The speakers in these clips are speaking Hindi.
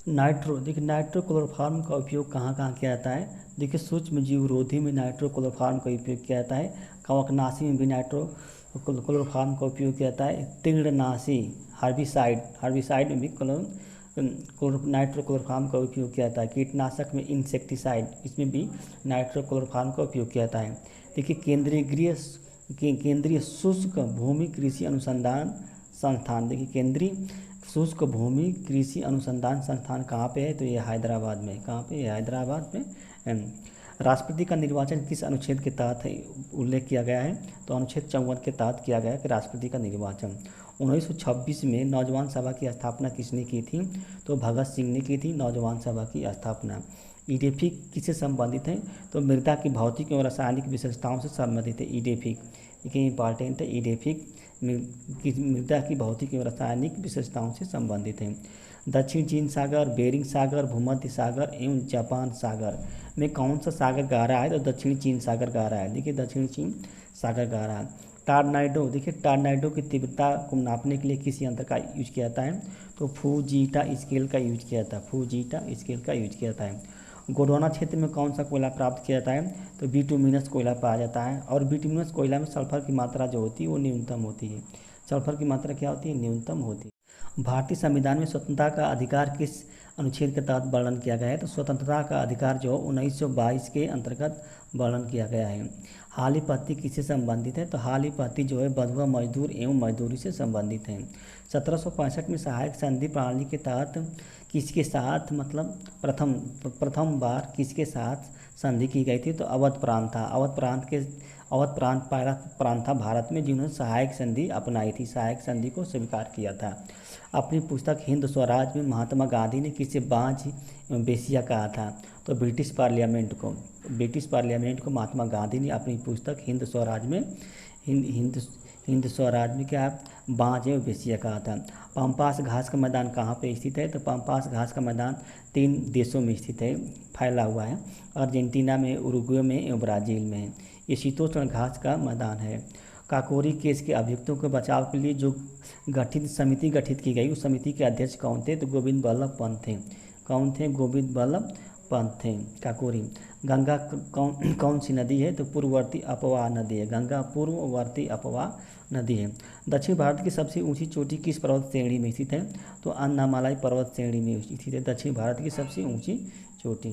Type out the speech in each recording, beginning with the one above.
नाइट्रो, देखिए नाइट्रोक्लोरोफॉर्म का उपयोग कहाँ कहाँ किया जाता है। देखिए सूक्ष्म जीवरोधी में नाइट्रोक्लोरोफॉर्म का उपयोग किया जाता है। कवकनाशी में भी नाइट्रोक्लोरोफॉर्म का उपयोग किया जाता है। तीव्रनाशी हार्बिसाइड में भी नाइट्रोक्लोरोफॉर्म का उपयोग किया जाता है। कीटनाशक में इंसेक्टिसाइड, इसमें भी नाइट्रोक्लोरोफॉर्म का उपयोग किया जाता है। देखिए केंद्रीय शुष्क भूमि कृषि अनुसंधान संस्थान, देखिए केंद्रीय शुष्क भूमि कृषि अनुसंधान संस्थान कहाँ पे है, तो ये हैदराबाद में। कहाँ पे, ये हैदराबाद में। राष्ट्रपति का निर्वाचन किस अनुच्छेद के तहत है उल्लेख किया गया है, तो अनुच्छेद 54 के तहत किया गया है कि राष्ट्रपति का निर्वाचन। 1926 में नौजवान सभा की स्थापना किसने की थी, तो भगत सिंह ने की थी नौजवान सभा की स्थापना। ईडेफिक किससे संबंधित है, तो मृदा की भौतिक एवं रासायनिक विशेषताओं से संबंधित है। ईडेफिक ये इंपॉर्टेंट है। ईडेफिक मृदा की भौतिक एवं रासायनिक विशेषताओं से संबंधित है। दक्षिण चीन सागर, बेरिंग सागर, भूमध्य सागर एवं जापान सागर में कौन सा सागर गहरा है, तो दक्षिण चीन सागर गहरा है। देखिए दक्षिण चीन सागर गहरा है। टॉर्नाडो, देखिए टॉर्नाडो की तीव्रता को नापने के लिए किसी यंत्र का यूज किया जाता है, तो फूजीटा स्केल का यूज किया जाता है। फूजीटा स्केल का यूज किया जाता है। गोंडवाना क्षेत्र में कौन सा कोयला प्राप्त किया जाता है, तो बिटुमिनस कोयला पाया जाता है। और बिटुमिनस कोयला में सल्फर की मात्रा जो होती है वो न्यूनतम होती है। सल्फर की मात्रा क्या होती है, न्यूनतम होती है। भारतीय संविधान में स्वतंत्रता का अधिकार किस अनुच्छेद के तहत वर्णन किया गया है, तो स्वतंत्रता का अधिकार जो 1922 के अंतर्गत वर्णन किया गया है। हाली पत्ती किससे संबंधित है, तो हाली पत्ती जो है बंधुआ मजदूर एवं मजदूरी से संबंधित है। 1765 में सहायक संधि प्रणाली के तहत किसके साथ, मतलब प्रथम बार किसके साथ संधि की गई थी, तो अवध प्रांत था। अवध प्रांत पहला प्रांत था भारत में जिन्होंने सहायक संधि अपनाई थी, सहायक संधि को स्वीकार किया था। अपनी पुस्तक हिंद स्वराज में महात्मा गांधी ने किसे बांझ एवं बेसिया कहा था, तो ब्रिटिश पार्लियामेंट को महात्मा गांधी ने अपनी पुस्तक हिंद स्वराज में हिंद स्वराज में क्या बांझ एवं बेसिया कहा था। पम्पास घास का मैदान कहाँ पे स्थित है, तो पम्पास घास का मैदान 3 देशों में स्थित है, फैला हुआ है। अर्जेंटीना में, उरुग्वे में एवं ब्राज़ील में है। ये शीतोष्ण घास का मैदान है। काकोरी केस के अभियुक्तों के बचाव के लिए जो समिति गठित की गई, उस समिति के अध्यक्ष कौन थे, तो गोविंद बल्लभ पंत थे। कौन थे, गोविंद बल्लभ पंत थे। काकोरी। गंगा कौन सी नदी है, तो पूर्ववर्ती अपवाह नदी है। गंगा पूर्ववर्ती अपवाह नदी है। दक्षिण भारत की सबसे ऊंची चोटी किस पर्वत श्रेणी में स्थित है, तो अन्नामालाई पर्वत श्रेणी में स्थित है दक्षिण भारत की सबसे ऊंची चोटी।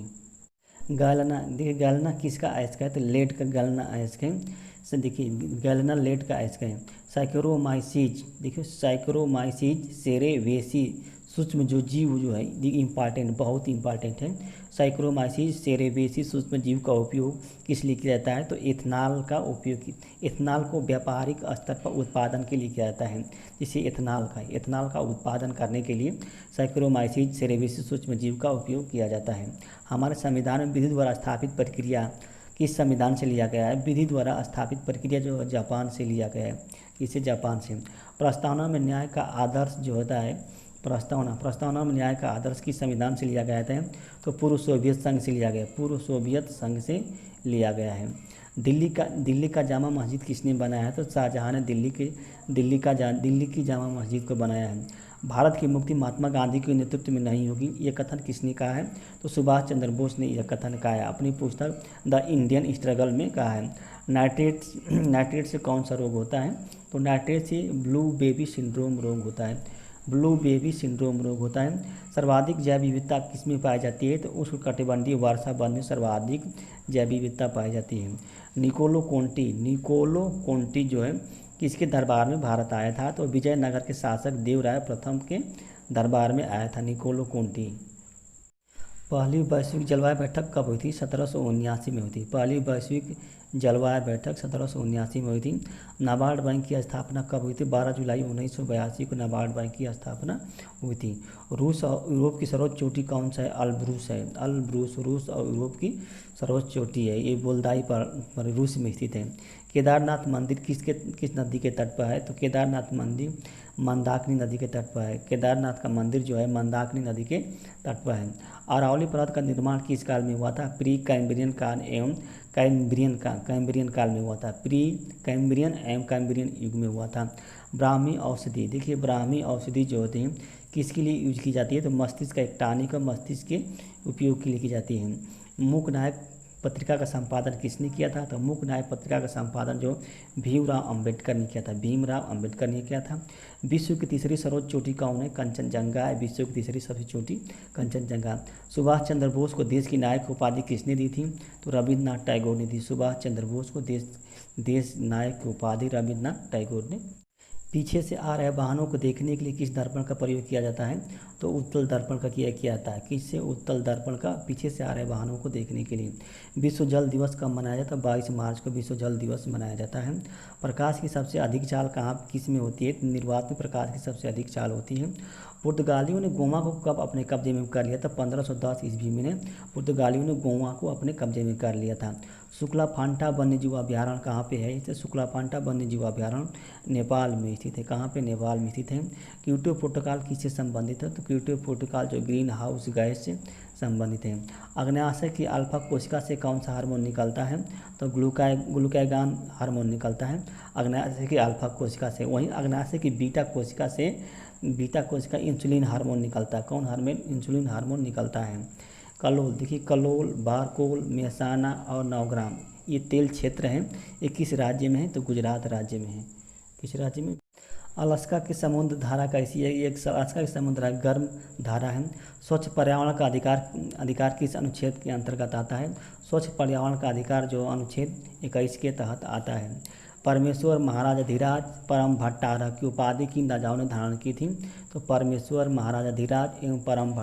गैलेना, देखिए गैलेना किसका अयस्क है, तो लेड का गैलेना अयस्क है। देखिए गैलेना लेड का अयस्क है। साइक्रोमाइसीज, देखिए साइक्रोमाइसीज सेरेवेसी सूक्ष्म जो जीव जो है, इंपॉर्टेंट, बहुत इंपॉर्टेंट है। साइक्रोमाइसीज सेरेवेसी सूक्ष्म जीव का उपयोग किस लिए किया जाता है, तो एथनॉल को व्यापारिक स्तर पर उत्पादन के लिए किया जाता है। जिसे एथनॉल का उत्पादन करने के लिए साइक्रोमाइसीज सेरेवेसी सूक्ष्म जीव का उपयोग किया जाता है। हमारे संविधान में विधि द्वारा स्थापित प्रक्रिया किस संविधान से लिया गया है, विधि द्वारा स्थापित प्रक्रिया जो जापान से लिया गया है। किसे, जापान से। प्रस्तावना में न्याय का आदर्श जो होता है, प्रस्तावना में न्याय का आदर्श किस संविधान से लिया गया था, तो पूर्व सोवियत संघ से लिया गया, पूर्व सोवियत संघ से लिया गया है। दिल्ली का जामा मस्जिद किसने बनाया है, तो शाहजहां ने दिल्ली की जामा मस्जिद को बनाया है। भारत की मुक्ति महात्मा गांधी के नेतृत्व में नहीं होगी, ये कथन किसने कहा है, तो सुभाष चंद्र बोस ने यह कथन कहा है, अपनी पुस्तक द इंडियन स्ट्रगल में कहा है। नाइट्रेट से कौन सा रोग होता है, तो नाइट्रेट से ब्लू बेबी सिंड्रोम रोग होता है। ब्लू बेबी सिंड्रोम रोग होता है। सर्वाधिक जैव विविधता किसमें पाई जाती है, तो उष्णकटिबंधीय वर्षावन में सर्वाधिक जैव विविधता पाई जाती है। निकोलो कोंटी जो है किसके दरबार में भारत आया था, तो विजयनगर के शासक देवराय प्रथम के दरबार में आया था निकोलो कोंटी। पहली वैश्विक जलवायु बैठक कब हुई थी, 1779 में हुई थी। पहली वैश्विक जलवायु बैठक 1779 में हुई थी। नाबार्ड बैंक की स्थापना कब हुई थी, 12 जुलाई 1982 को नाबार्ड बैंक की स्थापना हुई थी। रूस और यूरोप की सर्वोच्च चोटी कौन सा है, अल्ब्रूस है। अल्ब्रूस रूस और यूरोप की सर्वोच्च चोटी है, ये बोल्दाई पर रूस में स्थित है। केदारनाथ मंदिर किस नदी के तट पर है, तो केदारनाथ मंदिर मंदाकिनी नदी के तट पर है। केदारनाथ का मंदिर जो है मंदाकिनी नदी के तट पर है। अरावली पर्वत का निर्माण किस काल में हुआ था, प्री कैम्ब्रियन काल एवं कैम्ब्रियन काल में हुआ था। प्री कैम्ब्रियन एवं कैम्ब्रियन युग में हुआ था। ब्राह्मी औषधि, देखिए ब्राह्मी औषधि जो होती हैं किसके लिए यूज की जाती है, तो मस्तिष्क का एक टॉनिक और मस्तिष्क के उपयोग के लिए की जाती है। मूक नायक पत्रिका का संपादन किसने किया था, तो मूक नायक पत्रिका का संपादन जो भीमराव अंबेडकर ने किया था, भीमराव अंबेडकर ने किया था। विश्व की तीसरी सर्वोच्च चोटी कौन है, कंचनजंगा है विश्व की तीसरी सबसे चोटी कंचनजंगा। सुभाष चंद्र बोस को देश की नायक उपाधि किसने दी थी, तो रविन्द्रनाथ टैगोर ने दी। सुभाष चंद्र बोस को देश नायक उपाधि रविन्द्रनाथ टैगोर ने। पीछे से आ रहे वाहनों को देखने के लिए किस दर्पण का प्रयोग किया जाता है, तो उत्तल दर्पण का किया जाता है। किससे, उत्तल दर्पण का, पीछे से आ रहे वाहनों को देखने के लिए। विश्व जल दिवस कब मनाया जाता है, 22 मार्च को विश्व जल दिवस मनाया जाता है। प्रकाश की सबसे अधिक चाल कहाँ किस में होती है, निर्वात में प्रकाश की सबसे अधिक चाल होती है। पुर्तगालियों ने गोवा को कब अपने कब्जे में कर लिया था, 1510 ईस्वी में पुर्तगालियों ने गोवा को अपने कब्जे में कर लिया था। शुक्ला फांटा वन्यजीव अभ्यारण्य कहाँ पे है, इसे शुक्ला फांटा वन्यजीव अभ्यारण्य नेपाल में स्थित है। कहाँ पे, नेपाल में स्थित है। क्योटो प्रोटोकॉल किससे संबंधित है, तो क्योटो प्रोटोकॉल जो ग्रीन हाउस गैस से संबंधित है। अग्न्याशय की अल्फा कोशिका से कौन सा हार्मोन निकलता है, तो ग्लूकागॉन हार्मोन निकलता है अग्न्याशय की अल्फा कोशिका से। वहीं अग्न्याशय की बीटा कोशिका इंसुलिन हार्मोन निकलता है। कौन हार्मोन, इंसुलिन हार्मोन निकलता है। कलोल, देखिए कलोल, बारकोल, मेहसाना और नवग्राम ये तेल क्षेत्र हैं। ये किस राज्य में है, तो गुजरात राज्य में है। किस राज्य में, अलास्का की समुद्र धारा कैसी है, एक अलास्का की समुद्र धारा गर्म धारा है। स्वच्छ पर्यावरण का अधिकार किस अनुच्छेद के अंतर्गत आता है, स्वच्छ पर्यावरण का अधिकार जो अनुच्छेद 21 के तहत आता है। परमेश्वर महाराजा धीराज परम भट्टारक की उपाधि किन राजाओं ने धारण की थी, तो परमेश्वर महाराजा धीराज एवं परम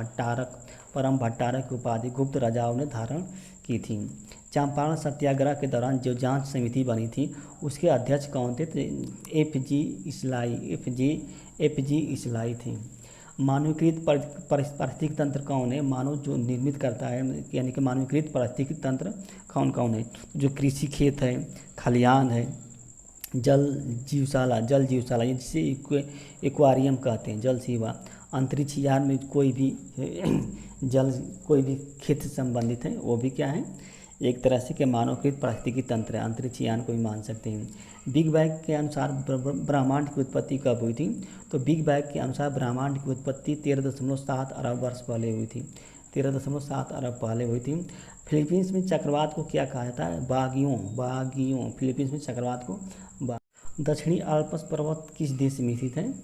भट्टारक की उपाधि गुप्त राजाओं ने धारण की थी। चंपारण सत्याग्रह के दौरान जो जांच समिति बनी थी उसके अध्यक्ष कौन थे, तो एफ जी इसलाई थे। मानवीकृत पारिस्थितिकी तंत्र कौन है, मानव जो निर्मित करता है, यानी कि मानवीकृत पारिस्थितिकी तंत्र कौन है, जो कृषि खेत है, खलिहान है, जल जीवशाला जिसे एक्वारियम कहते हैं, जल सेवा, अंतरिक्ष यान में कोई भी खेत से संबंधित है वो भी क्या है, एक तरह से क्या मानवकृत पारिस्थितिकी तंत्र है, अंतरिक्ष यान को भी मान सकते हैं। बिग बैंग के अनुसार ब्रह्मांड की उत्पत्ति कब हुई थी, तो बिग बैंग के अनुसार ब्रह्मांड की उत्पत्ति 13.7 अरब वर्ष पहले हुई थी, 13.7 अरब पहले हुई थी। फिलीपींस में चक्रवात को क्या कहा जाता है, बागियों। फिलीपींस में चक्रवात को दक्षिणी आल्प्स पर्वत किस देश में स्थित है,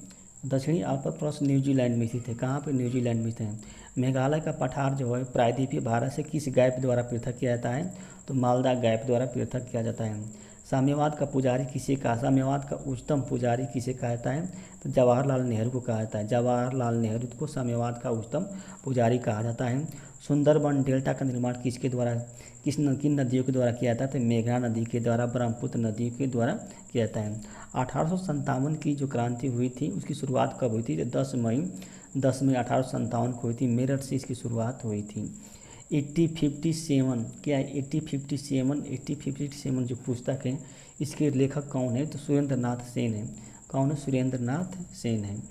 दक्षिणी आल्प्स पर्वत न्यूजीलैंड में स्थित है। कहाँ पे, न्यूजीलैंड में स्थित है। मेघालय का पठार जो है प्रायद्वीपीय भारत से किस गैप द्वारा पृथक किया जाता है, तो मालदा गैप द्वारा पृथक किया जाता है। साम्यवाद का पुजारी किसे कहा, साम्यवाद का उच्चतम पुजारी किसे कहा जाता है, तो जवाहरलाल नेहरू को कहा जाता है। जवाहरलाल नेहरू को साम्यवाद का उच्चतम पुजारी कहा जाता है। सुंदरबन डेल्टा का निर्माण किसके द्वारा, किन नदियों के द्वारा किया जाता है, तो मेघना नदी के द्वारा, ब्रह्मपुत्र नदी के द्वारा किया जाता है। 1857 की जो क्रांति हुई थी उसकी शुरुआत कब हुई थी, तो 10 मई 1857 को हुई थी, मेरठ से इसकी शुरुआत हुई थी। 8057 क्या है, 8057 जो पुस्तक है इसके लेखक कौन है, तो सुरेंद्र नाथ सेन है। कौन है, सुरेंद्र नाथ सेन है।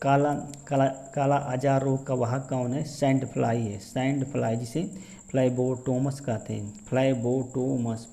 काला आजार रोग का वाहक कौन है, सैंड फ्लाई है, सैंड फ्लाई जिसे फ्लाइबोटोमस कहते हैं, फ्लाइबोटोमस।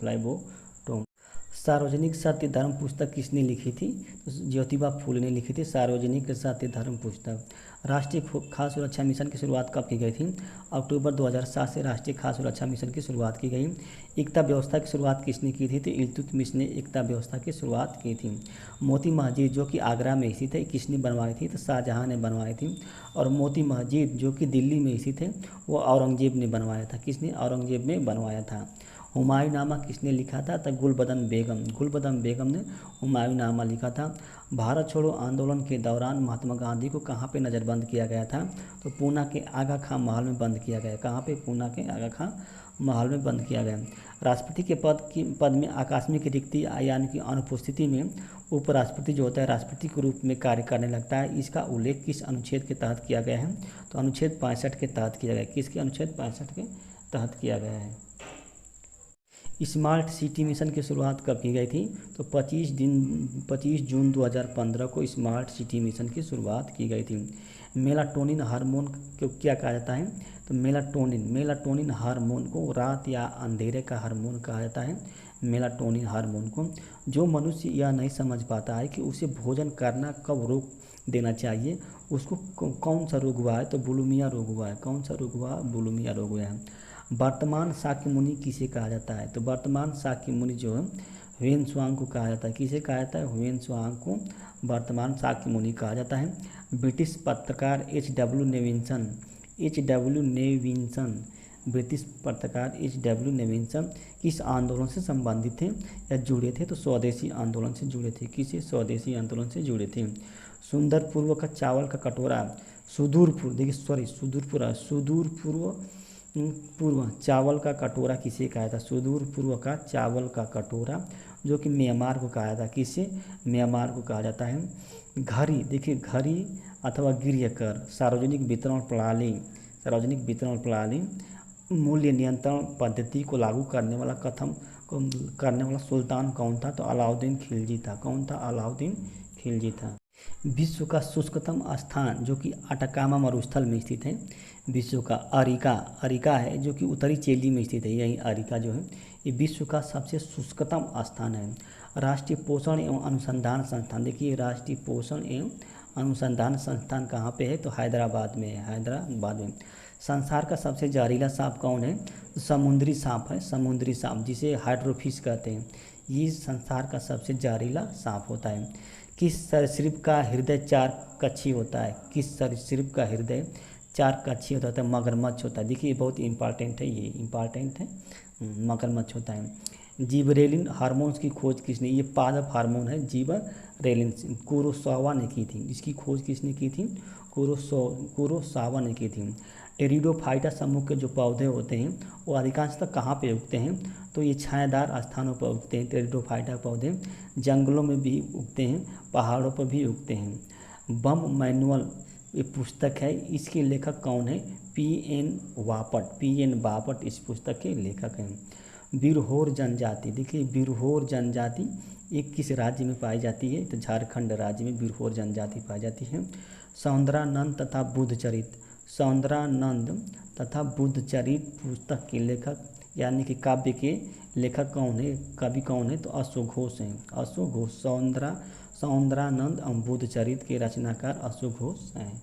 सार्वजनिक सत्य धर्म पुस्तक किसने लिखी थी, तो ज्योतिबा फूले ने लिखी थी सार्वजनिक सत्य धर्म पुस्तक। राष्ट्रीय खाद्य सुरक्षा मिशन की शुरुआत कब की गई थी, अक्टूबर 2007 से राष्ट्रीय खाद्य सुरक्षा मिशन की शुरुआत की गई। एकता व्यवस्था की शुरुआत किसने की थी, तो इल्तुतमिश ने एकता व्यवस्था की शुरुआत की थी। मोती मस्जिद जो कि आगरा में स्थित है किसने बनवाई थी, तो शाहजहाँ ने बनवाई थी। और मोती मस्जिद जो कि दिल्ली में स्थित है वो औरंगजेब ने बनवाया था। किसने, औरंगजेब ने बनवाया था। हुमायूंनामा किसने लिखा था, तो गुलबदन बेगम ने हुमायूंनामा लिखा था। भारत छोड़ो आंदोलन के दौरान महात्मा गांधी को कहाँ पे नज़रबंद किया गया था, तो पूना के आगा खां महल में बंद किया गया। कहाँ पे, पूना के आगा खां महल में बंद किया गया। राष्ट्रपति के पद में आकस्मिक रिक्ति यानी कि अनुपस्थिति में उपराष्ट्रपति जो होता है राष्ट्रपति के रूप में कार्य करने लगता है। इसका उल्लेख किस अनुच्छेद के तहत किया गया है, तो अनुच्छेद 65 के तहत किया गया है। किसके, अनुच्छेद 65 के तहत किया गया है। स्मार्ट सिटी मिशन की शुरुआत कब की गई थी, तो 25 जून 2015 को स्मार्ट सिटी मिशन की शुरुआत की गई थी। मेलाटोनिन हार्मोन को क्या कहा जाता है, तो मेलाटोनिन हार्मोन को रात या अंधेरे का हार्मोन कहा जाता है। मेलाटोनिन हार्मोन को जो मनुष्य यह नहीं समझ पाता है कि उसे भोजन करना कब रोक देना चाहिए। उसको कौन सा रोग हुआ है, तो बुलिमिया रोग हुआ है। कौन सा रोग हुआ, बुलिमिया रोग हुआ है। वर्तमान शाक्य मुनि किसे कहा जाता है, तो वर्तमान शाक्य मुनि जो है ह्वेन-त्सांग को कहा जाता है। किसे कहा जाता है, ह्वेन-त्सांग को वर्तमान शाक्य मुनि कहा जाता है। ब्रिटिश पत्रकार ब्रिटिश पत्रकार एच.डब्ल्यू. नेविन्सन किस आंदोलन से संबंधित थे या जुड़े थे, तो स्वदेशी आंदोलन से जुड़े थे। किसे, स्वदेशी आंदोलन से जुड़े थे। सुंदर पूर्व का चावल का कटोरा, सुदूर पूर्व, देखिए सॉरी सुदूर पूर्व चावल का कटोरा किसे कहा था, सुदूर पूर्व का चावल का कटोरा, जो कि म्यांमार को कहा था। किसे, म्यांमार को कहा जाता है। घड़ी, देखिए घड़ी अथवा गृहकर सार्वजनिक वितरण प्रणाली मूल्य नियंत्रण पद्धति को लागू करने वाला सुल्तान कौन था, तो अलाउद्दीन खिलजी था। कौन था, अलाउद्दीन खिलजी था। विश्व का शुष्कतम स्थान जो कि अटाकामा मरुस्थल में स्थित है, विश्व का अरिका है जो कि उत्तरी चिली में स्थित है। यही अरिका जो है ये विश्व का सबसे शुष्कतम स्थान है। राष्ट्रीय पोषण एवं अनुसंधान संस्थान, देखिए राष्ट्रीय पोषण एवं अनुसंधान संस्थान कहाँ पे है, तो हैदराबाद में है, हैदराबाद में। संसार का सबसे जहरीला सांप कौन है, तो समुद्री सांप है, समुद्री सांप जिसे हाइड्रोफिश कहते हैं। ये संसार का सबसे जहरीला सांप होता है। किस सरीसृप का हृदय 4 कक्षी होता है, किस सरीसृप का हृदय 4 कक्षी होता है, मगरमच्छ होता है। देखिए बहुत इंपॉर्टेंट है, ये इंपॉर्टेंट है, मगरमच्छ होता है। जिबरेलिन हार्मोन्स की खोज किसने, ये पादप हार्मोन है जिबरेलिन, कुरोसावा ने की थी। इसकी खोज किसने की थी, कुरोसावा ने की थी। टेरिडोफाइटा समूह के जो पौधे होते हैं वो अधिकांशतः कहाँ पे उगते हैं, तो ये छायादार स्थानों पर उगते हैं। टेरिडोफाइटा पौधे जंगलों में भी उगते हैं, पहाड़ों पर भी उगते हैं। बम मैनुअल ये पुस्तक है, इसके लेखक कौन है, पी.एन. बापट इस पुस्तक के लेखक हैं। बिरहोर जनजाति, देखिए बिरहोर जनजाति ये किस राज्य में पाई जाती है, तो झारखंड राज्य में बिरहोर जनजाति पाई जाती है। सौंदरानंद तथा बुद्धचरित पुस्तक के लेखक यानी कि काव्य के लेखक कौन है, कवि कौन है, तो अशोक घोष हैं। अशोक घोष, सौंदरानंद और बुद्धचरित के रचनाकार अशोक घोष हैं।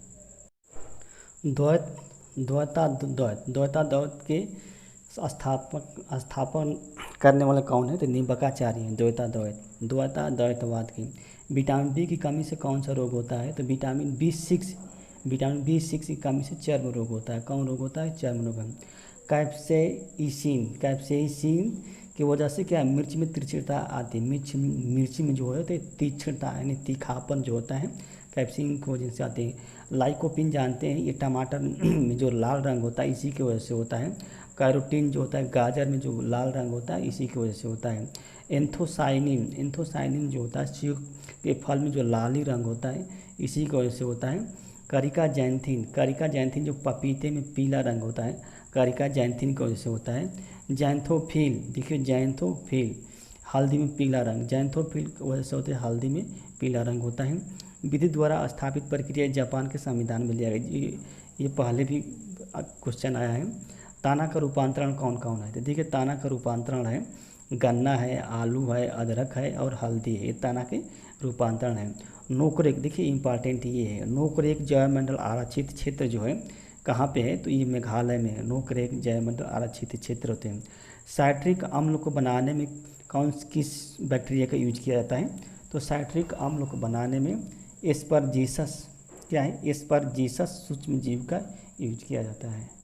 द्वैताद्वैत के स्थापन करने वाले कौन है, तो निम्बकाचार्य हैं। द्वैताद्वैतवाद की। विटामिन बी की कमी से कौन सा रोग होता है, तो विटामिन बी सिक्स की कमी से चर्म रोग होता है। कौन रोग होता है, चर्म रोग। कैप्सेइसिन की वजह से क्या, मिर्च में तिरछिता आती है। मिर्ची में जो है तो तीक्ष्णता यानी तीखापन जो होता है कैप्सिन की वजह से आती है। लाइकोपिन जानते हैं, ये टमाटर में जो लाल रंग होता है इसी की वजह से होता है। कैरोटीन जो होता है गाजर में जो लाल रंग होता है इसी की वजह से होता है। एंथोसाइनिन जो होता है सेब के फल में जो लाली रंग होता है इसी की वजह से होता है। करिका जैंथिन जो पपीते में पीला रंग होता है, करिका जैंथिन की वजह से होता है। जैंथोफिल, देखिए जैंथोफिल हल्दी में पीला रंग, जैंथोफिल की वजह से होता है, हल्दी में पीला रंग होता है। विधि द्वारा स्थापित प्रक्रिया जापान के संविधान में लिया गया, ये पहले भी क्वेश्चन आया है। ताना का रूपांतरण कौन कौन है, तो देखिए ताना का रूपांतरण है गन्ना है, आलू है, अदरक है और हल्दी है, ये ताना के रूपांतरण है। नोकरेक, देखिए इंपॉर्टेंट ये है, नोकरेक जैवमंडल आरक्षित क्षेत्र जो है कहाँ पे है, तो ये मेघालय में है। नोकरेक जैवमंडल आरक्षित क्षेत्र होते हैं। साइट्रिक अम्ल को बनाने में किस बैक्टीरिया का यूज किया जाता है, तो साइट्रिक अम्ल को बनाने में एस्परजीसस क्या है, एस्परजीसस सूक्ष्म जीव का यूज किया जाता है।